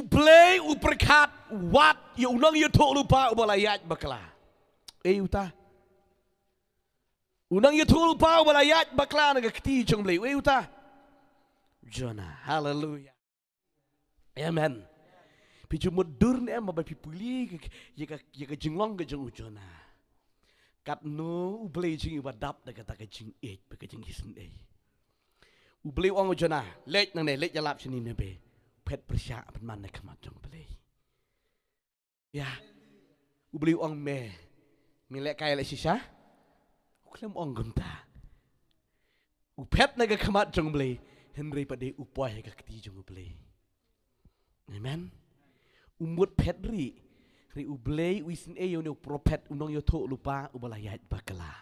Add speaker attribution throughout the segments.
Speaker 1: Blei berkat wat ya Nongiathulupa ubala Iaid bakla. Uta. Nongiathulupa ubala Iaid bakla naga keti jong Blei. Uta. Jonah. Hallelujah. Amen. Piju mudur ni am babi puli ya ka jinglong ka jong Jonah. Kat no Blei jing ibadap naga ta ka jing Iaid ba ka jing hisin ai. Blei ong Jonah. Lek nang ne lek jalap sini ne be. Pet persya penman nak kemat jong Blei. Ya, Blei ong me, milek kaya lek sisa, uklem ong gunta. Pet nak kemat jong Blei, Henry pada upaya kekti jong Blei. Amen. Umut pet ri Blei wisin ayo ne prophet Nongiathulupa ubala Iaid bakla.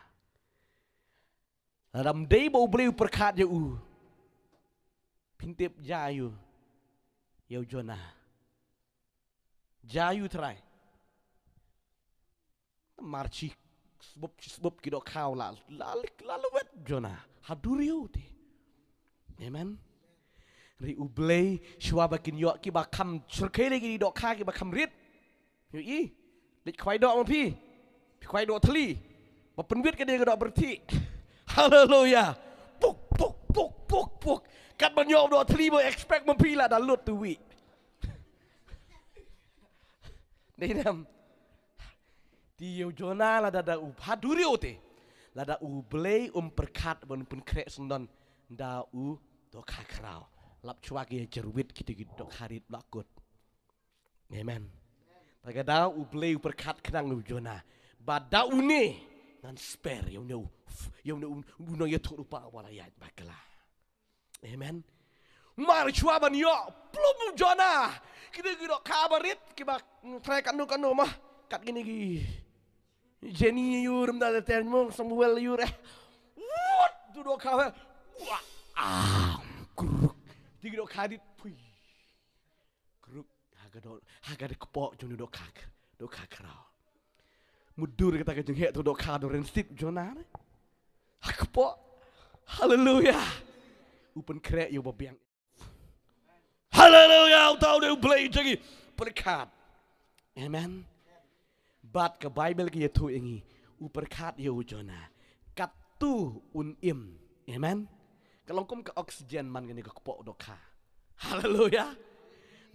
Speaker 1: Dalam day bau Blei perkat je pintip jayu. Yau Jonah. Jayu terai. Marci sebab kita kau lalu wet Jonah. Haduriu ti. Amen. Ri Blei shua bakin yo ki bakam cerkai lagi di dok ka ki bakam rit. Yo i. Dik kwai dok mo pi. Kwai dok teli. Ba penwit ke dia ke dok berti. Hallelujah. Puk. Kat banyok dok teli bo expect mo pi lah dah lut tu wi. Dalam dia Jonah lah dah haduri ote lah dah Blei perkat pun krek sendan dah dok hakrau lap cuak ya jerwit kita dok harit lakut. Amen. Taga dah Blei perkat kenang Jonah bada une nan spare yang Nongiathulupa wala Iaid bakla. Amen. Mari cuaban yo plum Jonah. Kita dok kabarit kita try kanu mah kat gini gi. Jenny yur mda termo Samuel yur what tu dok kabar. Kruk. Tiga dok kadit pui. Kruk haga de kepok jong dok kakrau. Mudur kita ke jeng hek tu dok kado rensip Jonah. Kepok. Hallelujah. Upen krek yo babiang. Hallelujah, tahu dia Blei jadi berkat. Amen. Bat ke Bible ke tu ini, berkat ya Jonah. Katu im. Amen. Kalau kom ke oksigen man ke kepok doka. Hallelujah.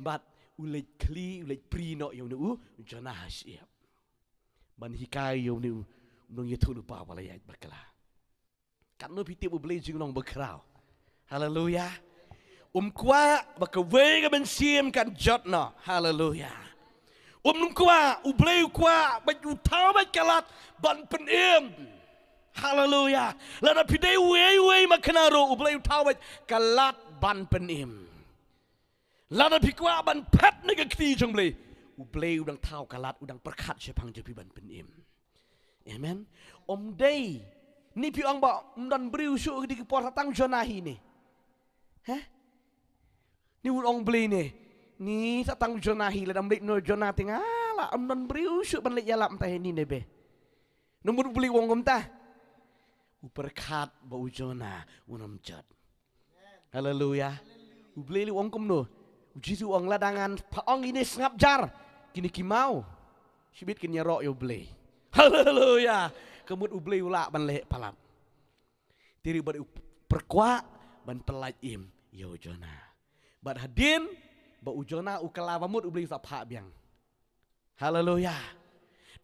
Speaker 1: Bat ulai kli ulai pri no yo nu Jonah siap. Ban hikai yo nu Nongiathulupa wala Iaid bakla. Kan no piti Blei jinglong berkrau. Hallelujah. Kwa bakaway ka bensim kan jotna. Hallelujah. Kwa Blei kwa bajutaw kalat ban penim. Hallelujah. Lada pidei way makanaro Blei utaw kalat ban penim. Lada pikwa ban pet negakti jong Blei udang taw kalat udang perkat sepang jepi ban penim. Amen. Day ni piang ba dan beriu su di kepor tang Jonah ini. Hah? Ni ong Blei ni satang Jonah hi ladam lek no Jonah tingala amnon beriu syuk ban lek yalam tah ni nebe nomor Blei wong gomta berkat bau Jonah unam jat. Haleluya. Blei li wong kom no jisu ong ladangan pa ong ini ngap jar kini kimau sibit kin nyerok yo Blei. Haleluya. Kemut Blei ula ban lek palap tiri bad perkwa ban pelaj im yo Jonah. Bad hadin bau Jonah ukalawamut Blei sapha biang. Haleluya.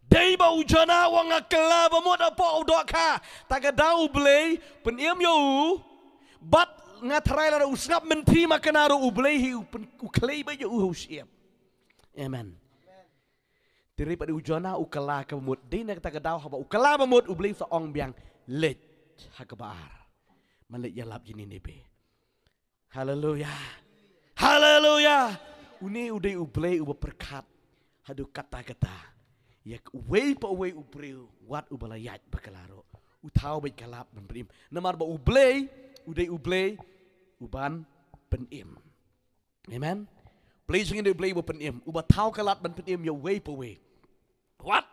Speaker 1: Dei bau Jonah wang akalawamut apa udok ka tagadau Blei penim yo bat ngatrai la usngap mentri makanaro Blei hi uklei ba yo siap. Amen. Tiri pada Jonah ukala kamut dei nak tagadau haba ukalawamut Blei sa ong biang lej hakabar. Malek yalap jini nebe. Haleluya. Haleluya. Uni udai Blei berkat hadu kata-kata. Yak way pa way Blei wat ubala Iaid bakalaro. Utaw bay kalap ban penim. Namar ba Blei udai Blei uban penim. Amen. Blei singin Blei penim. Uba taw kalap ban penim ya way pa way. What?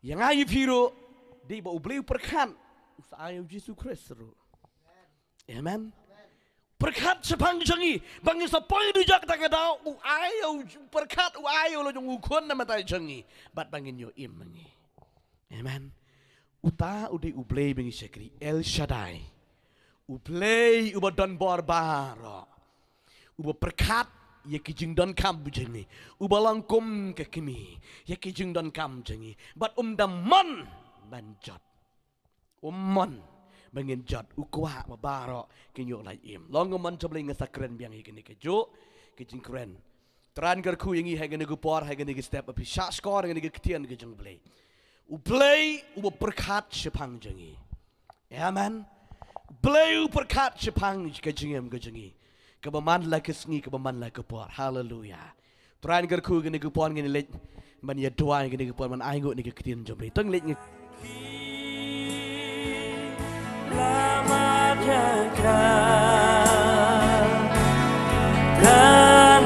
Speaker 1: Yang ayu piro di ba Blei perkan. Usahayo Yesus Kristus. Amen. berkat sepang jangi bangin sapoi dujak tak ada ayo berkat ayo lo jong ukon nama tai jangi bat bangin yo im mangi amen uta ude ublei bangi sekri El Shaddai ublei ubadon barbaro uba berkat ya kijing don kam jangi uba langkum ke kimi ya kijing don kam jangi bat damon banjot mon bangin jot ukwa mabaro kinyo lai im longo man chabling sakren biang ikini ke jo kijing kren tran gar khu yangi ha gani gu por ha gani step up sha score gani ketian ke jong Blei ublei u berkat sepang jangi amen Blei u berkat sepang ke jingem ke jangi ke baman la ke sngi ke baman la ke por hallelujah tran gar khu gani gu por gani lek man ya doa gani gu por man ai go ni ke ketian jong Blei tang lek
Speaker 2: lama jaga dan